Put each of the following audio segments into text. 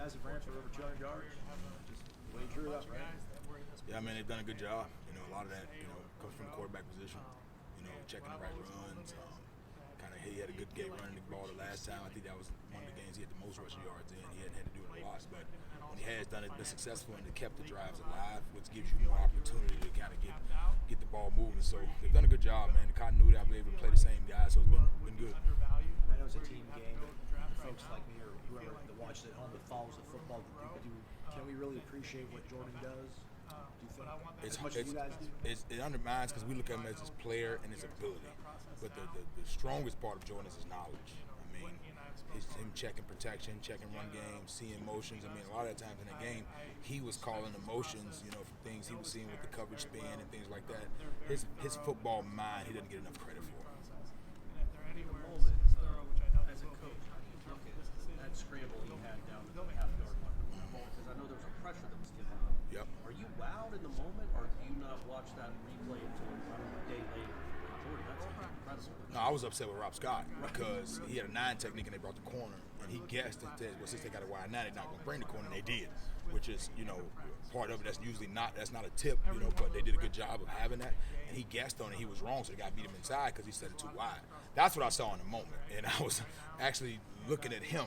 guys have ran for over 200 yards. Just way true up, right? Yeah, I mean, they've done a good job. You know, a lot of that, comes from the quarterback position. Checking the right runs. He had a good game running the ball the last time. I think that was one of the games he had the most rushing yards in. He hadn't had to do it a lot, but when he has done it, been successful and it kept the drives alive, which gives you more opportunity to kind of get the ball moving. So they've done a good job, man. The continuity, I've been able to play the same guys, so it's been good. I know it's a team game, but for folks like me or whoever that watches at home that follows the football, can we really appreciate what Jordan does? Do you think as much as you guys do? It undermines because we look at him as his player and his ability. But the strongest part of Jordan is his knowledge. I mean, him checking protection, checking run game, seeing motions. I mean, a lot of times in the game, he was calling the motions, from things he was seeing with the coverage span and things like that. His football mind, he doesn't get enough credit for. As a coach, look at that scramble he had down the half-yard line. Because I know there was a pressure that was given up. Yep. Are you wowed in the moment, or do you not watch that replay until a day later? Jordan, that's incredible. No, I was upset with Rob Scott because he had a 9 technique and they brought the corner, and he guessed and said, well, since they got a wide 9, they're not going to bring the corner, and they did, which is, part of it. That's not a tip, but they did a good job of having that, and he guessed on it. He was wrong, so the guy beat him inside because he set it too wide. That's what I saw in the moment, and I was actually looking at him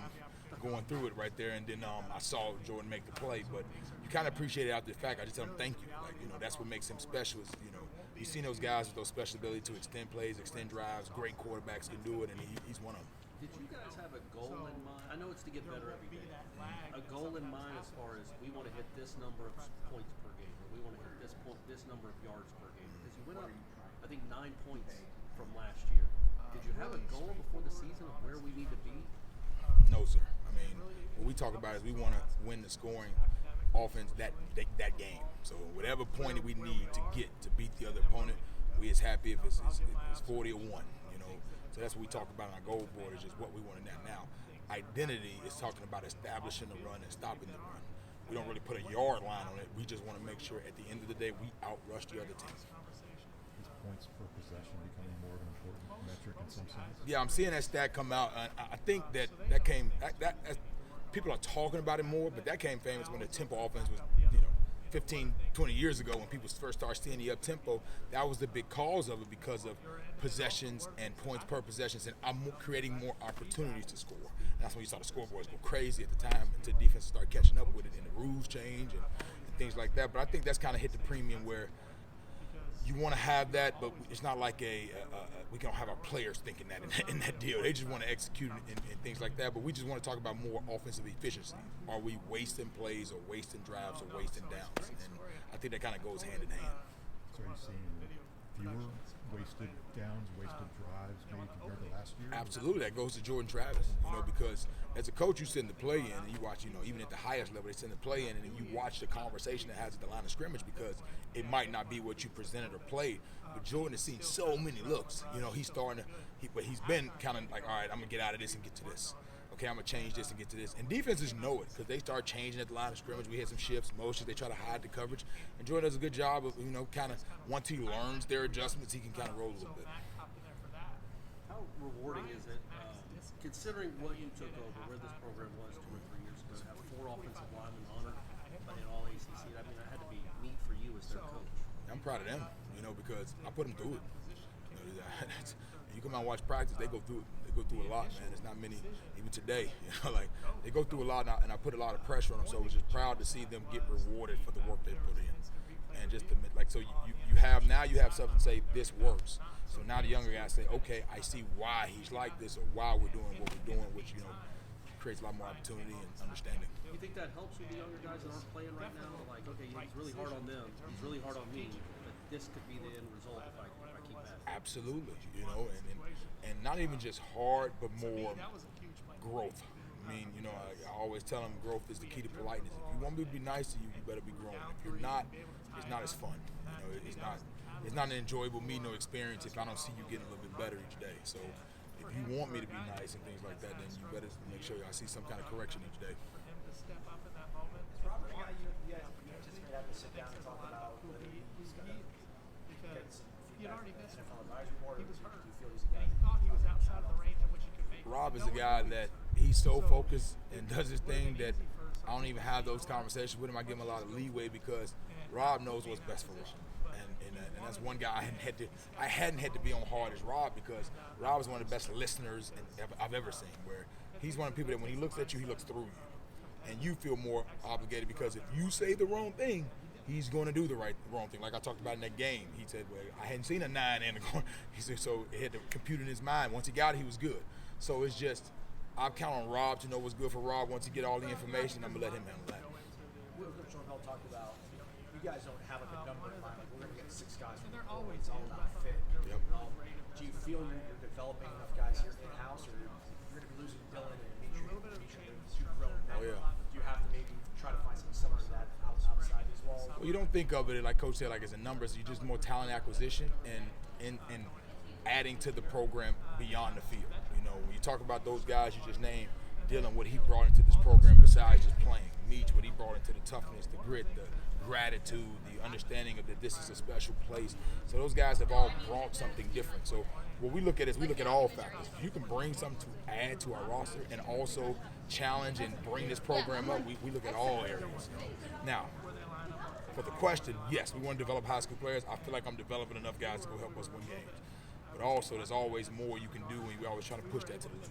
going through it right there, and then I saw Jordan make the play, but you kind of appreciate it after the fact. I just tell him thank you. That's what makes him special is, you've seen those guys with those special ability to extend plays, extend drives. Great quarterbacks can do it, and he's one of them. Did you guys have a goal in mind? I know it's to get better every day. A goal in mind as far as we want to hit this number of points per game, or we want to hit this number of yards per game. Because you went up, I think, 9 points from last year. Did you have a goal before the season of where we need to be? No, sir. I mean, what we talk about is we want to win the scoring offense that game. So whatever point we need to get to beat the other opponent, we is happy if it's 40 or 1, So that's what we talk about on our goal board is just what we want to now. Identity is talking about establishing the run and stopping the run. We don't really put a yard line on it. We just want to make sure at the end of the day we outrush the other team. Is points per possession becoming more of an important metric in some sense? Yeah, I'm seeing that stat come out. I think that people are talking about it more, but that came famous when the tempo offense was, 15, 20 years ago when people first started seeing the up-tempo. That was the big cause of it because of possessions and points per possessions and creating more opportunities to score. And that's when you saw the scoreboards go crazy at the time until defense started catching up with it and the rules change and things like that. But I think that's kind of hit the premium where you want to have that, but it's not like we don't have our players thinking that in that deal. They just want to execute and things like that. But we just want to talk about more offensive efficiency. Are we wasting plays or wasting drives or wasting downs? And I think that kind of goes hand in hand. So are you seeing fewer wasted downs, wasted drives, maybe compared to last year? Absolutely, that goes to Jordan Travis. Because as a coach, you send the play in, and you watch. Even at the highest level, they send the play in, and then you watch the conversation that has at the line of scrimmage because it might not be what you presented or played. But Jordan has seen so many looks. He's starting to. But he's been kind of like, all right, I'm gonna get out of this and get to this. Okay, I'm gonna change this and get to this. And defenses know it because they start changing at the line of scrimmage. We had some shifts, motions. They try to hide the coverage, and Jordan does a good job of, kind of once he learns their adjustments, he can kind of roll a little bit. How rewarding is it, considering what you took over, where this program was 2 or 3 years ago, to have 4 offensive linemen honored in all ACC? I mean, that had to be neat for you as their coach. I'm proud of them, because I put them through it. You come out and watch practice, they go through it. They go through a lot, man. There's not many, even today. They go through a lot, and I put a lot of pressure on them. So I was just proud to see them get rewarded for the work they put in. And just so you have something to say this works. So now the younger guys say, okay, I see why he's like this or why we're doing what we're doing, which creates a lot more opportunity and understanding. You think that helps with the younger guys that aren't playing right now? Like, okay, he's really hard on them. He's really hard on me. But this could be the end result if I keep at it. Absolutely, and not even just hard, but more growth. I mean, I always tell them growth is the key to politeness. If you want me to be nice to you, you better be growing. If you're not, it's not as fun. It's not an enjoyable meeting or experience if I don't see you getting a little bit better each day. So if you want me to be nice and things like that, then you better make sure I see some kind of correction each day. Robert, you guys anticipate having to sit down and talk about whether he's going to get some feedback from the NFL advisory board, or do you feel he's a guy? Rob is a guy that he's so focused and does his thing that I don't even have those conversations with him. I give him a lot of leeway because Rob knows what's best for Rob, and that's one guy I hadn't had to be on hard as Rob, because Rob is one of the best listeners I've ever seen. Where he's one of the people that when he looks at you, he looks through you, and you feel more obligated because if you say the wrong thing, he's going to do the wrong thing. Like I talked about in that game, he said, "Well, I hadn't seen a 9 in the corner." He said, so he had to compute in his mind. Once he got it, he was good. So it's just, I count on Rob to know what's good for Rob. Once he get all the information, I'm gonna let him handle that. Coach Norvell talked about, you guys don't have like a number in mind. Like, we're going to get 6 guys from the bowl. It's all about fit. Yep. Do you feel you're developing enough guys here in-house, or you're going to be losing Dylan and Dimitri to grow? Oh, yeah. Do you have to maybe try to find something similar to that outside these walls? Well, you don't think of it, like Coach said, like as a numbers. You just more talent acquisition and adding to the program beyond the field. You know, when you talk about those guys you just named, Dylan, what he brought into this program besides just playing. Meach, what he brought into the toughness, the grit, the gratitude, the understanding of that this is a special place. So those guys have all brought something different. So what we look at is we look at all factors. If you can bring something to add to our roster and also challenge and bring this program up, we look at all areas. Now, for the question, yes, we want to develop high school players. I feel like I'm developing enough guys to go help us win games. But also, there's always more you can do, and we always try to push that to the limit.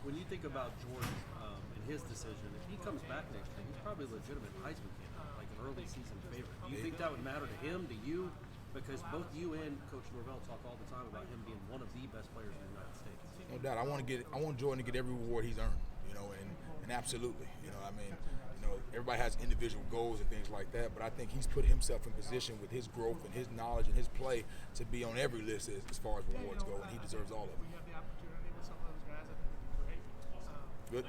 When you think about Jordan and his decision, if he comes back next year, he's probably a legitimate Heisman candidate, like an early season favorite. Do you think that would matter to him, to you? Because both you and Coach Norvell talk all the time about him being one of the best players in the United States. No doubt. I want Jordan to get every reward he's earned, you know, and absolutely. You know, I mean, you know, everybody has individual goals and things like that, but I think he's put himself in position with his growth and his knowledge and his play to be on every list as far as rewards go, and he deserves all of them. Good.